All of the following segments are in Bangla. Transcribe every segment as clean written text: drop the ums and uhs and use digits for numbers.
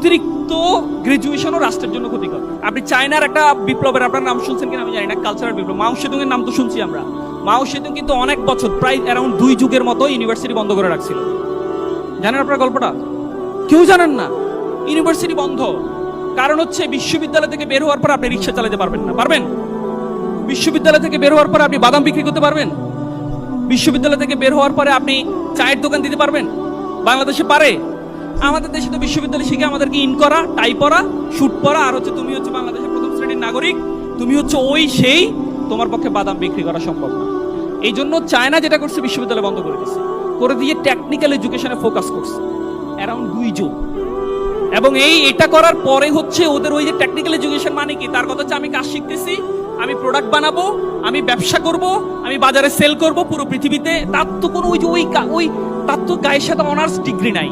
অতিরিক্ত গ্রাজুয়েশনও রাষ্ট্রের জন্য ক্ষতিকর। আপনি চায়নার একটা বিপ্লবের আপনার নাম শুনছেন কিনা আমি জানি না, কালচারাল বিপ্লব, মাও সেতুং এর নাম তো শুনছি আমরা। মাও সেতুং কিন্তু অনেক বছর, প্রায় অ্যারাউন্ড 2 যুগের মতো ইউনিভার্সিটি বন্ধ করে রাখছিল। জানেন আপনার গল্পটা? কেউ জানেন না। ইউনিভার্সিটি বন্ধ, কারণ হচ্ছে বিশ্ববিদ্যালয় থেকে বের হওয়ার পর আপনি রিক্সা চালাতে পারবেন না। পারবেন? বিশ্ববিদ্যালয় থেকে বের হওয়ার পর আপনি বাদাম বিক্রি করতে পারবেন? বিশ্ববিদ্যালয় থেকে বের হওয়ার পরে আপনি চায়ের দোকান দিতে পারবেন? বাংলাদেশে পারে? আমাদের দেশে তো বিশ্ববিদ্যালয় শিখে আমাদেরকে ইন করা, টাই পরা, শুট পরা, আর হচ্ছে তুমি হচ্ছে বাংলাদেশের প্রথম শ্রেণীর নাগরিক, তুমি হচ্ছে ওই সেই, তোমার পক্ষে বাদাম বিক্রি করা সম্ভব না। এই জন্য চায়না যেটা করছে, বিশ্ববিদ্যালয় বন্ধ করে দিচ্ছে, করে দিয়ে টেকনিক্যাল এডুকেশনে ফোকাস করছে অ্যারাউন্ড 2 যুগ। এবং এটা করার পরে হচ্ছে ওদের ওই যে টেকনিক্যাল এডুকেশন মানে কি, তার কথা হচ্ছে আমি কাজ শিখতেছি, আমি প্রোডাক্ট বানাবো, আমি ব্যবসা করব, আমি বাজারে সেল করব পুরো পৃথিবীতে। তার তো কোনো ওই তার তো গায়ের সাথে অনার্স ডিগ্রি নাই,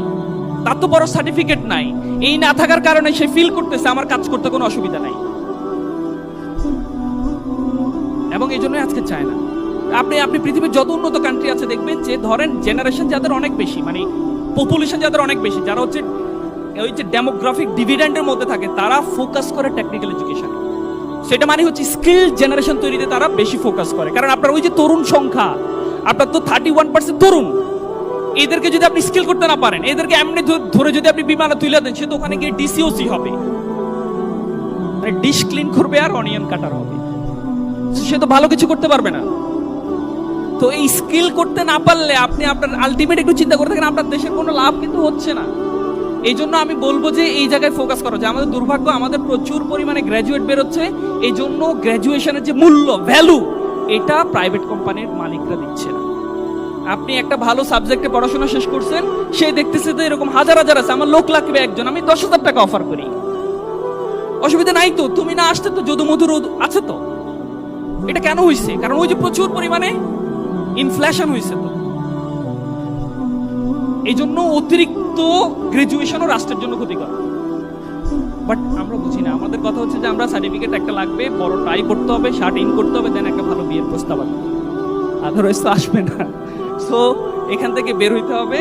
তার তো বড় সার্টিফিকেট নাই। এই না থাকার কারণে সে ফিল করতেছে আমার কাজ করতে কোনো অসুবিধা নাই। এবং এই জন্যই আজকে চায় না। আপনি পৃথিবীর যত উন্নত কান্ট্রি আছে দেখবেন যে ধরেন জেনারেশন যাদের অনেক বেশি, মানে পপুলেশন যাদের অনেক বেশি, যারা হচ্ছে ওই যে ডেমোগ্রাফিক ডিভিডেন্ডের মধ্যে থাকে, তারা ফোকাস করে টেকনিক্যাল এডুকেশন। সেটা মানে হচ্ছে স্কিল জেনারেশন তৈরিতে তারা বেশি ফোকাস করে। কারণ আপনার ওই যে তরুণ সংখ্যা, আপনার তো 31% তরুণ, এদেরকে যদি আপনি স্কিল করতে না পারেন, এদেরকে এমনি ধরে যদি আপনি বিমানে তুলে দেন, সে তো ওখানে গিয়ে ডিসিওসি হবে, মানে ডিশ ক্লিন করবে আর অনিয়ন কাটার হবে, সে তো ভালো কিছু করতে পারবে না। তো এই স্কিল করতে না পারলে আপনি আপনার আলটিমেট একটু চিন্তা করে থাকেন, আপনার দেশের কোনো লাভ কিন্তু হচ্ছে না। এই জন্য আমি বলবো যে এই জায়গায় ফোকাস করা যায়। আমাদের দুর্ভাগ্য, আমাদের প্রচুর পরিমাণে গ্র্যাজুয়েট বেরোচ্ছে, এই জন্য গ্র্যাজুয়েশনের যে মূল্য, ভ্যালু, এটা প্রাইভেট কোম্পানির মালিকরা দিচ্ছে না। আপনি একটা ভালো সাবজেক্টে পড়াশোনা শেষ করছেন, সে দেখতেছে তো এরকম হাজার হাজার আছে, আমার লোক লাগবে একজন, আমি 10,000 টাকা অফার করি, অসুবিধা নাই তো, তুমি না আসতে তো যদু মধুর আছে তো। এটা কেন হয়েছে? কারণ ওই যে প্রচুর পরিমাণে ইনফ্লেশন হয়েছে। তো এই জন্য অতিরিক্ত গ্রাজুয়েশনও রাষ্ট্রের জন্য ক্ষতিকর। বাট আমরা বুঝি না। আমাদের কথা হচ্ছে যে আমরা সার্টিফিকেট একটা লাগবে, বড় টাই করতে হবে, শার্ট ইন করতে হবে, দেন একটা ভালো বিয়ের প্রস্তাব আসবে, আদারওয়াইজ তো আসবে না। সো এখান থেকে বের হইতে হবে।